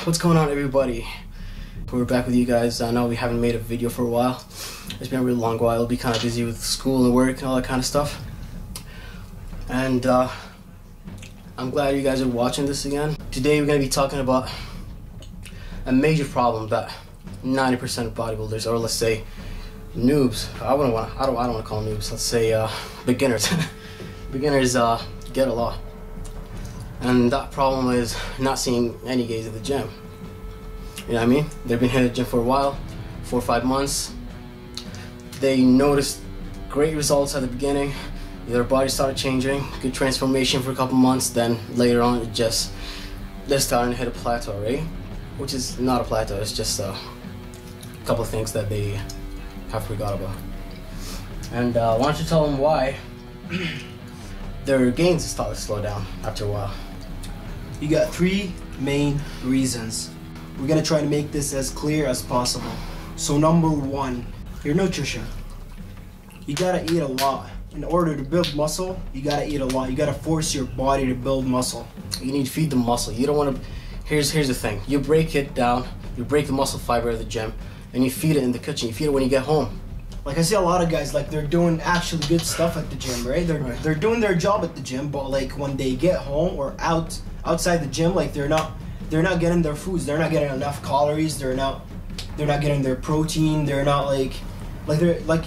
What's going on, everybody? We're back with you guys. I know we haven't made a video for a while. It's been a really long while. I'll be kind of busy with school and work and all that kind of stuff. And I'm glad you guys are watching this again. Today we're going to be talking about a major problem that 90% of bodybuilders, or let's say noobs, I don't want to call them noobs, let's say beginners, beginners get a lot. And that problem is not seeing any gains at the gym. You know what I mean? They've been hitting the gym for a while, 4 or 5 months. They noticed great results at the beginning. Their body started changing, good transformation for a couple months. Then later on, they're starting to hit a plateau, right? Which is not a plateau. It's just a couple of things that they have forgot about. And why don't you tell them why their gains start to slow down after a while? You got 3 main reasons. We're gonna try to make this as clear as possible. So number 1, your nutrition. You gotta eat a lot. In order to build muscle, you gotta eat a lot. You gotta force your body to build muscle. You need to feed the muscle. You don't want to. Here's the thing. You break it down. You break the muscle fiber at the gym, and you feed it in the kitchen. You feed it when you get home. Like I see a lot of guys, like they're doing actually good stuff at the gym, right? They're doing their job at the gym, but like when they get home or outside the gym, like they're not getting their foods. They're not getting enough calories. They're not getting their protein. They're not like they're like,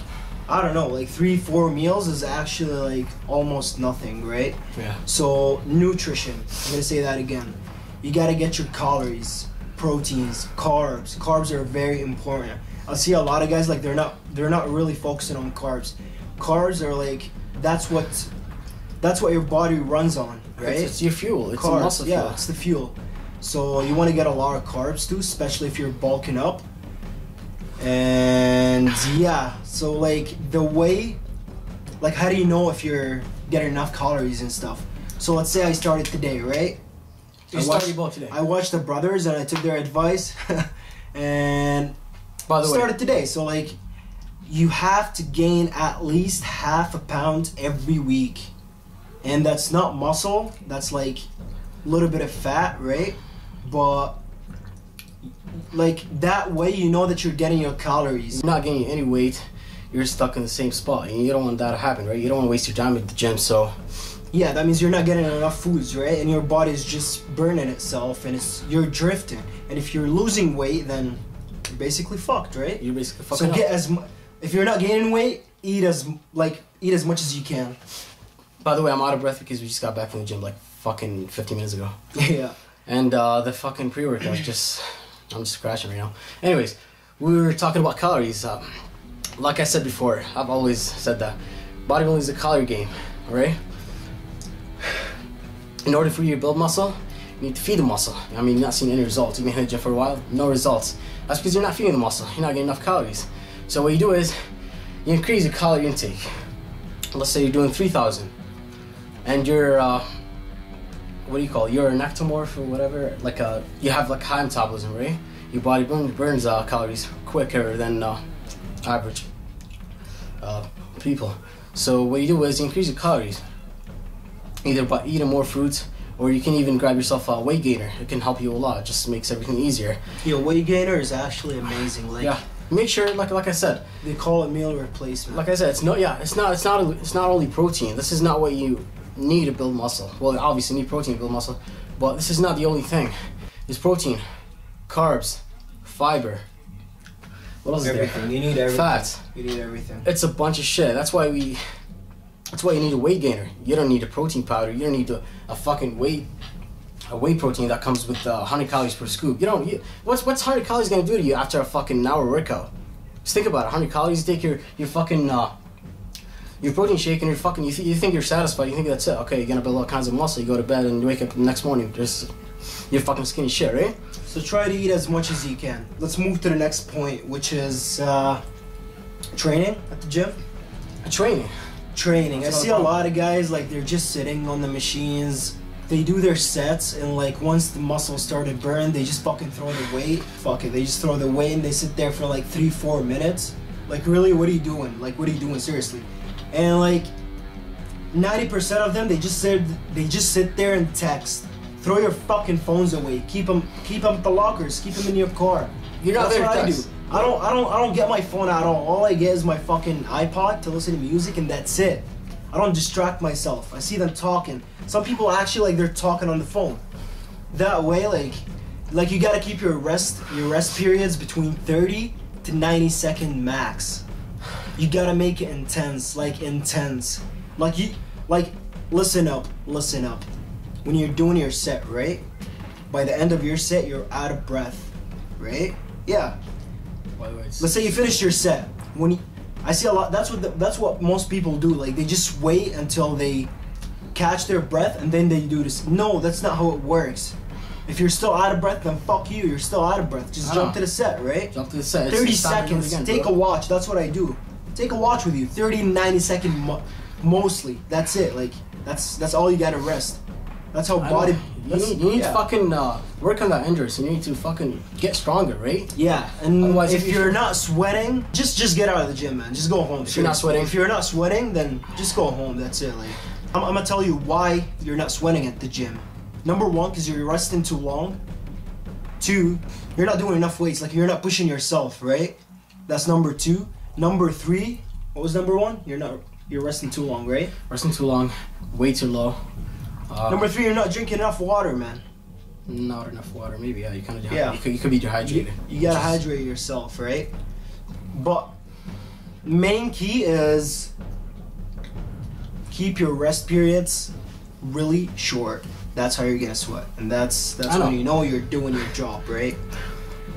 I don't know, like 3-4 meals is actually like almost nothing, right? Yeah. So nutrition, I'm gonna say that again. You gotta get your calories, proteins, carbs. Carbs are very important. I see a lot of guys like they're not really focusing on carbs. Carbs are like that's what your body runs on, right? It's your fuel. It's carbs, a muscle fuel. Yeah, it's the fuel. So you want to get a lot of carbs too, especially if you're bulking up. And yeah, so like the way, like how do you know if you're getting enough calories and stuff? So let's say I started today, right? I watched the brothers and I took their advice and started today. So like you have to gain at least half a pound every week. And that's not muscle, that's like a little bit of fat, right? But like that way you know that you're getting your calories. You're not gaining any weight, you're stuck in the same spot, and you don't want that to happen, right? You don't want to waste your time at the gym, so yeah, that means you're not getting enough foods, right? And your body's just burning itself and you're drifting. And if you're losing weight, then you're basically fucked, right? You're basically fucking So if you're not gaining weight, eat as much as you can. By the way, I'm out of breath because we just got back from the gym like fucking 15 minutes ago. Yeah. And the fucking pre-workout I'm just crashing right now. Anyways, we were talking about calories. Like I said before, I've always said that bodybuilding is a calorie game, alright? In order for you to build muscle, you need to feed the muscle. I mean, you're not seeing any results. You've been hitting the gym for a while, no results. That's because you're not feeding the muscle. You're not getting enough calories. So what you do is, you increase your calorie intake. Let's say you're doing 3,000. And you're, what do you call it? You're an ectomorph or whatever. Like you have like high metabolism, right? Your body burns calories quicker than average people. So what you do is you increase your calories, either by eating more fruits, or you can even grab yourself a weight gainer. It can help you a lot. It just makes everything easier. Yo, weight gainer is actually amazing. Like, yeah. Make sure, like I said, they call it meal replacement. Like I said, it's not only protein. This is not what you need to build muscle. Well, obviously you need protein to build muscle, but this is not the only thing. There's protein, carbs, fiber. What else is there? Everything. You need everything. Fats. You need everything. It's a bunch of shit. That's why you need a weight gainer. You don't need a protein powder. You don't need a fucking whey protein that comes with 100 calories per scoop. What's 100 calories gonna do to you after a fucking hour workout? Just think about it. 100 calories. You take your fucking your protein shake and you think you're satisfied. You think that's it. Okay, you're gonna build all kinds of muscle. You go to bed and you wake up the next morning you're fucking skinny shit, right? So try to eat as much as you can. Let's move to the next point, which is training at the gym. Training. I see a lot of guys like they're just sitting on the machines. They do their sets and like once the muscles start to burn, they just fucking throw the weight. Fuck it, they just throw the weight and they sit there for like 3-4 minutes. Like really, what are you doing? Like what are you doing seriously? And like 90% of them, they just sit there and text Throw your fucking phones away. Keep them at the lockers. Keep them in your car. You're not That's there what I do. text. I don't get my phone at all. All I get is my fucking iPod to listen to music, and that's it. I don't distract myself. I see them talking. Some people actually like they're talking on the phone. That way, like you gotta keep your rest periods between 30 to 90-second max. You gotta make it intense. Listen up. When you're doing your set, right? By the end of your set, you're out of breath, right? Yeah. Let's say you finish your set. I see a lot. That's what most people do. Like they just wait until they catch their breath and then they do this. No, that's not how it works. If you're still out of breath, then fuck you. You're still out of breath. Just jump to the set, right? Jump to the set. 30 seconds. Take a watch. That's what I do. Take a watch with you. 30 to 90 second mostly. That's it. Like that's all you gotta rest. That's how body. You need to fucking work on that endurance. You need to fucking get stronger, right? Yeah, and otherwise, if you're not sweating, just get out of the gym, man. Just go home. If you're not sweating, then just go home. That's it. Like, I'm gonna tell you why you're not sweating at the gym. Number one, because you're resting too long. Two, you're not doing enough weights. Like you're not pushing yourself, right? That's number two. Number three, what was number one? You're resting too long, right? Resting too long, way too low. Number three, you're not drinking enough water, man. Not enough water, maybe. Yeah, you kind of. Yeah. You could be dehydrated. You gotta hydrate yourself, right? But main key is keep your rest periods really short. That's how you're gonna sweat, and that's when you know you're doing your job, right?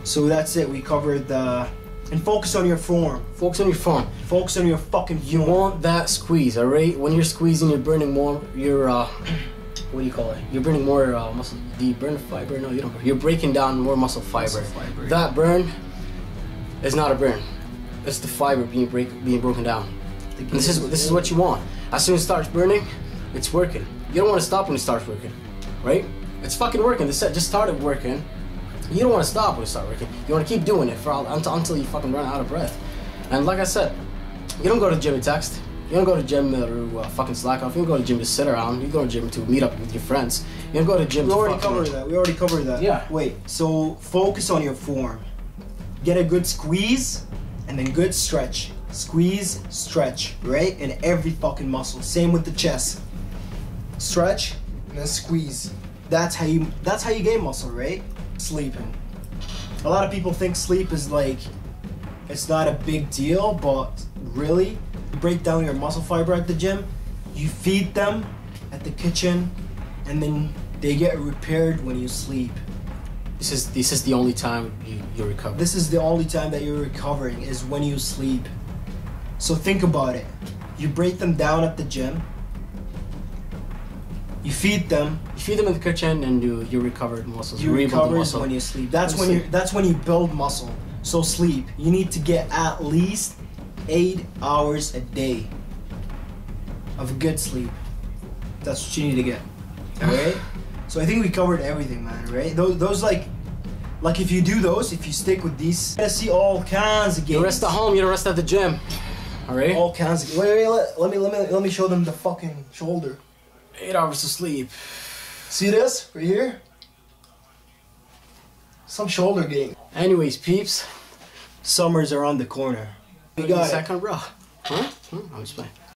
So that's it. We covered and focus on your form. Focus on your form. Focus on your fucking form. You want that squeeze, alright? When you're squeezing, you're burning more. What do you call it? You're burning more muscle. Do you burn fiber? No, you don't. You're breaking down more muscle fiber. That burn is not a burn. It's the fiber being broken down. And this is what you want. As soon as it starts burning, it's working. You don't want to stop when it starts working, right? It's fucking working. The set just started working. You don't want to stop when it starts working. You want to keep doing it until you fucking run out of breath. And like I said, you don't go to the gym to text. You don't go to the gym to fucking slack off. You don't go to the gym to sit around. You go to the gym to meet up with your friends. You don't go to the gym We already covered that. Yeah. Wait, so focus on your form. Get a good squeeze and then good stretch. Squeeze, stretch, right? In every fucking muscle. Same with the chest. Stretch and then squeeze. That's how you gain muscle, right? Sleeping. A lot of people think sleep is like it's not a big deal, but really, you break down your muscle fiber at the gym, you feed them at the kitchen, and then they get repaired when you sleep. This is the only time you recover. This is the only time that you're recovering is when you sleep. So think about it. You break them down at the gym. You feed them. You feed them in the kitchen, and you recover muscles. You recover when you sleep. That's when you build muscle. So sleep. You need to get at least 8 hours a day of good sleep. That's what you need to get. Alright? So I think we covered everything, man, right? Those like if you do those, if you stick with these, you're gonna see all kinds of gains. You rest at home, you don't rest at the gym. Alright? All kinds of wait, let me show them the fucking shoulder. 8 hours of sleep. See this right here? Some shoulder gain. Anyways, peeps. Summers are on the corner. We got it. Second, bro. Huh? I'm just playing.